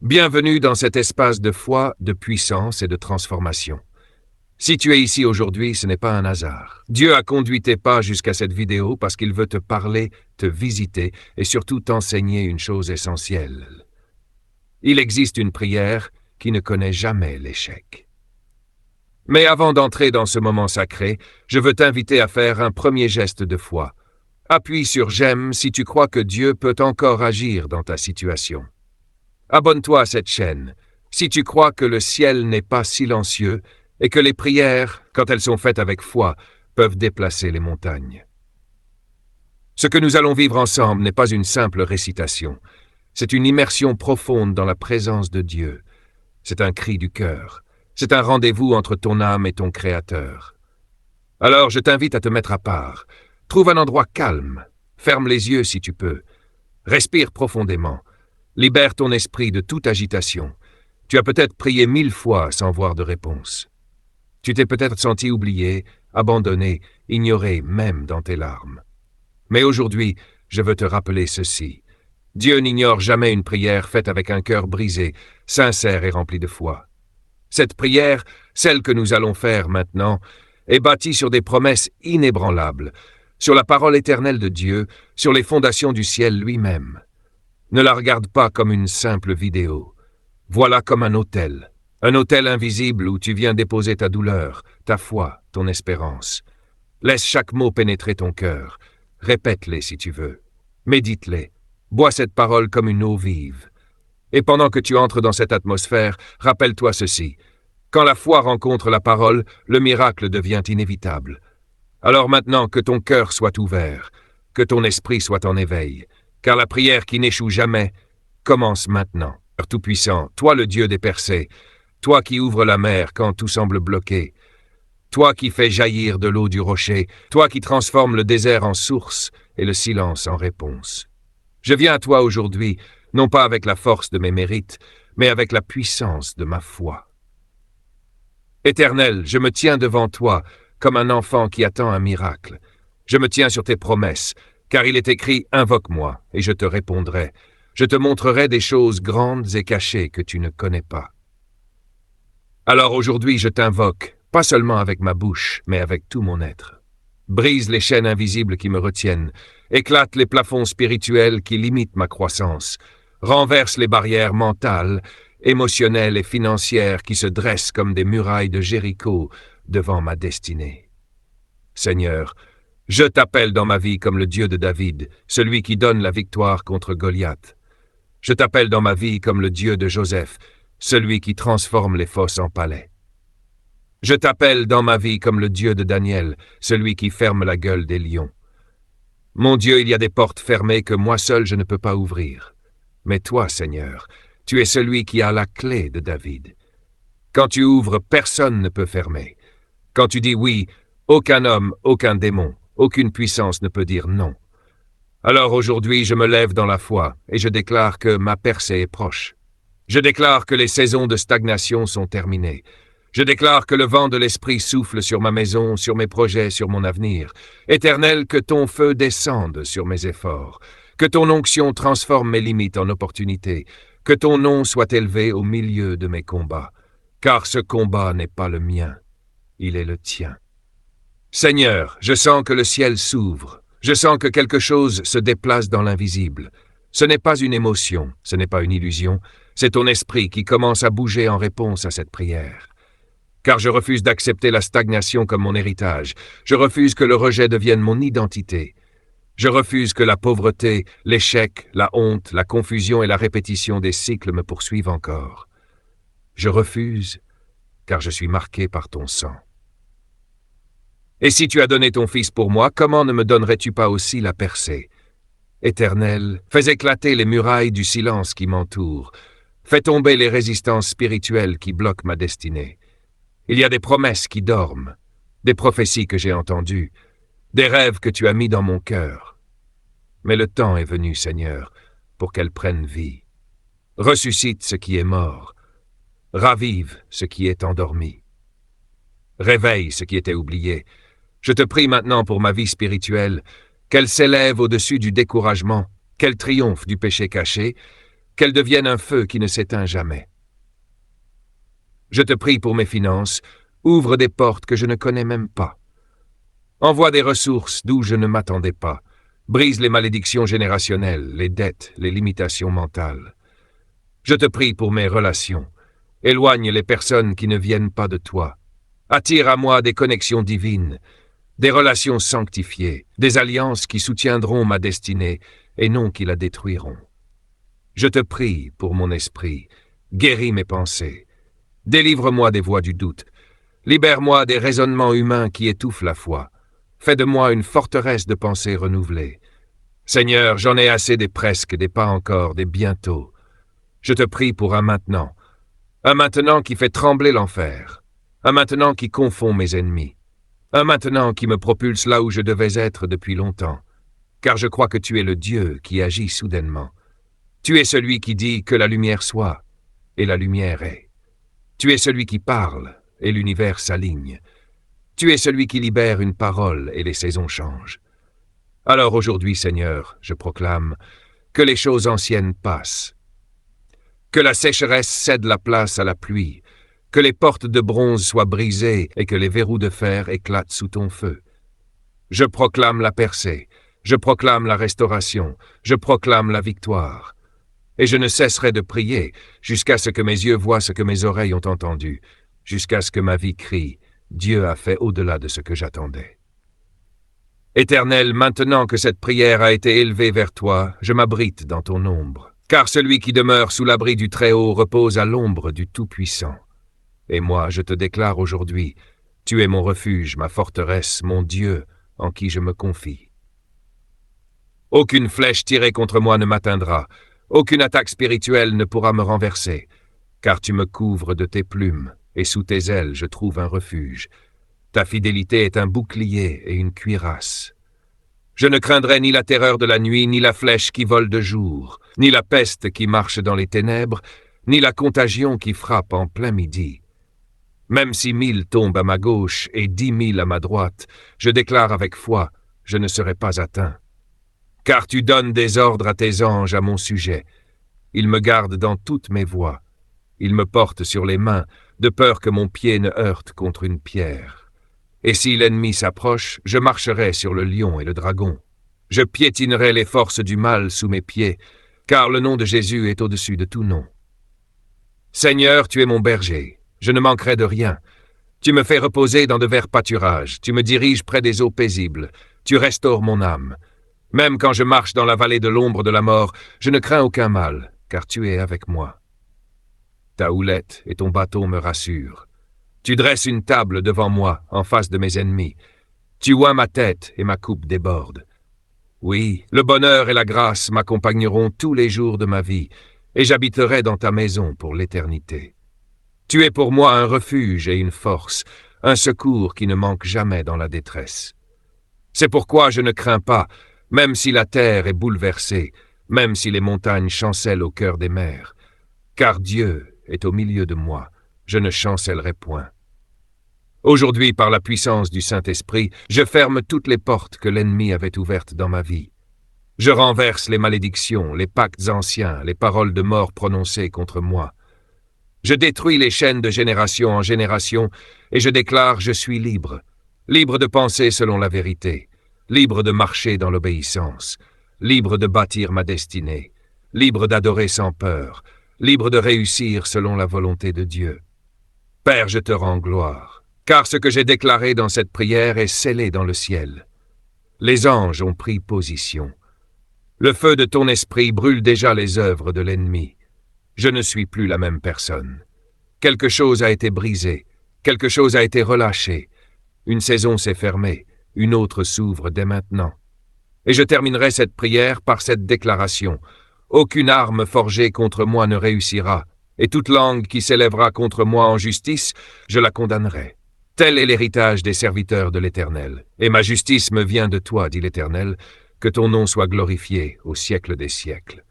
Bienvenue dans cet espace de foi, de puissance et de transformation. Si tu es ici aujourd'hui, ce n'est pas un hasard. Dieu a conduit tes pas jusqu'à cette vidéo parce qu'il veut te parler, te visiter et surtout t'enseigner une chose essentielle. Il existe une prière qui ne connaît jamais l'échec. Mais avant d'entrer dans ce moment sacré, je veux t'inviter à faire un premier geste de foi. Appuie sur j'aime si tu crois que Dieu peut encore agir dans ta situation. Abonne-toi à cette chaîne si tu crois que le ciel n'est pas silencieux et que les prières, quand elles sont faites avec foi, peuvent déplacer les montagnes. Ce que nous allons vivre ensemble n'est pas une simple récitation. C'est une immersion profonde dans la présence de Dieu. C'est un cri du cœur. C'est un rendez-vous entre ton âme et ton Créateur. Alors je t'invite à te mettre à part. Trouve un endroit calme. Ferme les yeux si tu peux. Respire profondément. Libère ton esprit de toute agitation. Tu as peut-être prié 1000 fois sans voir de réponse. Tu t'es peut-être senti oublié, abandonné, ignoré même dans tes larmes. Mais aujourd'hui, je veux te rappeler ceci. Dieu n'ignore jamais une prière faite avec un cœur brisé, sincère et rempli de foi. Cette prière, celle que nous allons faire maintenant, est bâtie sur des promesses inébranlables, sur la parole éternelle de Dieu, sur les fondations du ciel lui-même. Ne la regarde pas comme une simple vidéo. Voilà comme un autel invisible où tu viens déposer ta douleur, ta foi, ton espérance. Laisse chaque mot pénétrer ton cœur. Répète-les si tu veux. Médite-les. Bois cette parole comme une eau vive. Et pendant que tu entres dans cette atmosphère, rappelle-toi ceci. Quand la foi rencontre la parole, le miracle devient inévitable. Alors maintenant que ton cœur soit ouvert, que ton esprit soit en éveil, car la prière qui n'échoue jamais commence maintenant. Père Tout-Puissant, toi le Dieu des percées, toi qui ouvres la mer quand tout semble bloqué, toi qui fais jaillir de l'eau du rocher, toi qui transformes le désert en source et le silence en réponse. Je viens à toi aujourd'hui, non pas avec la force de mes mérites, mais avec la puissance de ma foi. Éternel, je me tiens devant toi comme un enfant qui attend un miracle. Je me tiens sur tes promesses, car il est écrit « Invoque-moi, et je te répondrai. Je te montrerai des choses grandes et cachées que tu ne connais pas. » Alors aujourd'hui, je t'invoque, pas seulement avec ma bouche, mais avec tout mon être. Brise les chaînes invisibles qui me retiennent, éclate les plafonds spirituels qui limitent ma croissance, renverse les barrières mentales, émotionnelles et financières qui se dressent comme des murailles de Jéricho devant ma destinée. Seigneur, je t'appelle dans ma vie comme le Dieu de David, celui qui donne la victoire contre Goliath. Je t'appelle dans ma vie comme le Dieu de Joseph, celui qui transforme les fosses en palais. Je t'appelle dans ma vie comme le Dieu de Daniel, celui qui ferme la gueule des lions. Mon Dieu, il y a des portes fermées que moi seul je ne peux pas ouvrir. Mais toi, Seigneur, tu es celui qui a la clé de David. Quand tu ouvres, personne ne peut fermer. Quand tu dis oui, aucun homme, aucun démon, aucune puissance ne peut dire non. Alors aujourd'hui, je me lève dans la foi et je déclare que ma percée est proche. Je déclare que les saisons de stagnation sont terminées. Je déclare que le vent de l'esprit souffle sur ma maison, sur mes projets, sur mon avenir. Éternel, que ton feu descende sur mes efforts. Que ton onction transforme mes limites en opportunités. Que ton nom soit élevé au milieu de mes combats. Car ce combat n'est pas le mien, il est le tien. Seigneur, je sens que le ciel s'ouvre. Je sens que quelque chose se déplace dans l'invisible. Ce n'est pas une émotion, ce n'est pas une illusion. C'est ton esprit qui commence à bouger en réponse à cette prière. Car je refuse d'accepter la stagnation comme mon héritage. Je refuse que le rejet devienne mon identité. Je refuse que la pauvreté, l'échec, la honte, la confusion et la répétition des cycles me poursuivent encore. Je refuse, car je suis marqué par ton sang. Et si tu as donné ton Fils pour moi, comment ne me donnerais-tu pas aussi la percée? Éternel, fais éclater les murailles du silence qui m'entoure. Fais tomber les résistances spirituelles qui bloquent ma destinée. Il y a des promesses qui dorment, des prophéties que j'ai entendues, des rêves que tu as mis dans mon cœur. Mais le temps est venu, Seigneur, pour qu'elles prennent vie. Ressuscite ce qui est mort. Ravive ce qui est endormi. Réveille ce qui était oublié. Je te prie maintenant pour ma vie spirituelle, qu'elle s'élève au-dessus du découragement, qu'elle triomphe du péché caché, qu'elles deviennent un feu qui ne s'éteint jamais. Je te prie pour mes finances, ouvre des portes que je ne connais même pas. Envoie des ressources d'où je ne m'attendais pas. Brise les malédictions générationnelles, les dettes, les limitations mentales. Je te prie pour mes relations. Éloigne les personnes qui ne viennent pas de toi. Attire à moi des connexions divines, des relations sanctifiées, des alliances qui soutiendront ma destinée et non qui la détruiront. Je te prie pour mon esprit, guéris mes pensées. Délivre-moi des voies du doute. Libère-moi des raisonnements humains qui étouffent la foi. Fais de moi une forteresse de pensées renouvelées. Seigneur, j'en ai assez des presque, des pas encore, des bientôt. Je te prie pour un maintenant qui fait trembler l'enfer, un maintenant qui confond mes ennemis, un maintenant qui me propulse là où je devais être depuis longtemps, car je crois que tu es le Dieu qui agit soudainement. Tu es celui qui dit que la lumière soit, et la lumière est. Tu es celui qui parle, et l'univers s'aligne. Tu es celui qui libère une parole, et les saisons changent. Alors aujourd'hui, Seigneur, je proclame que les choses anciennes passent, que la sécheresse cède la place à la pluie, que les portes de bronze soient brisées et que les verrous de fer éclatent sous ton feu. Je proclame la percée, je proclame la restauration, je proclame la victoire. Et je ne cesserai de prier jusqu'à ce que mes yeux voient ce que mes oreilles ont entendu, jusqu'à ce que ma vie crie « Dieu a fait au-delà de ce que j'attendais ». Éternel, maintenant que cette prière a été élevée vers toi, je m'abrite dans ton ombre, car celui qui demeure sous l'abri du Très-Haut repose à l'ombre du Tout-Puissant. Et moi, je te déclare aujourd'hui, tu es mon refuge, ma forteresse, mon Dieu, en qui je me confie. Aucune flèche tirée contre moi ne m'atteindra, aucune attaque spirituelle ne pourra me renverser, car tu me couvres de tes plumes, et sous tes ailes je trouve un refuge. Ta fidélité est un bouclier et une cuirasse. Je ne craindrai ni la terreur de la nuit, ni la flèche qui vole de jour, ni la peste qui marche dans les ténèbres, ni la contagion qui frappe en plein midi. Même si 1000 tombent à ma gauche et 10 000 à ma droite, je déclare avec foi, je ne serai pas atteint. Car tu donnes des ordres à tes anges à mon sujet. Ils me gardent dans toutes mes voies. Ils me portent sur les mains, de peur que mon pied ne heurte contre une pierre. Et si l'ennemi s'approche, je marcherai sur le lion et le dragon. Je piétinerai les forces du mal sous mes pieds, car le nom de Jésus est au-dessus de tout nom. Seigneur, tu es mon berger, je ne manquerai de rien. Tu me fais reposer dans de verts pâturages, tu me diriges près des eaux paisibles, tu restaures mon âme. Même quand je marche dans la vallée de l'ombre de la mort, je ne crains aucun mal, car tu es avec moi. Ta houlette et ton bâton me rassurent. Tu dresses une table devant moi, en face de mes ennemis. Tu oins ma tête et ma coupe déborde. Oui, le bonheur et la grâce m'accompagneront tous les jours de ma vie, et j'habiterai dans ta maison pour l'éternité. Tu es pour moi un refuge et une force, un secours qui ne manque jamais dans la détresse. C'est pourquoi je ne crains pas, même si la terre est bouleversée, même si les montagnes chancellent au cœur des mers. Car Dieu est au milieu de moi, je ne chancellerai point. Aujourd'hui, par la puissance du Saint-Esprit, je ferme toutes les portes que l'ennemi avait ouvertes dans ma vie. Je renverse les malédictions, les pactes anciens, les paroles de mort prononcées contre moi. Je détruis les chaînes de génération en génération et je déclare je suis libre, libre de penser selon la vérité, libre de marcher dans l'obéissance, libre de bâtir ma destinée, libre d'adorer sans peur, libre de réussir selon la volonté de Dieu. Père, je te rends gloire, car ce que j'ai déclaré dans cette prière est scellé dans le ciel. Les anges ont pris position. Le feu de ton esprit brûle déjà les œuvres de l'ennemi. Je ne suis plus la même personne. Quelque chose a été brisé, quelque chose a été relâché. Une saison s'est fermée, une autre s'ouvre dès maintenant. Et je terminerai cette prière par cette déclaration. Aucune arme forgée contre moi ne réussira, et toute langue qui s'élèvera contre moi en justice, je la condamnerai. Tel est l'héritage des serviteurs de l'Éternel. Et ma justice me vient de toi, dit l'Éternel, que ton nom soit glorifié au siècle des siècles.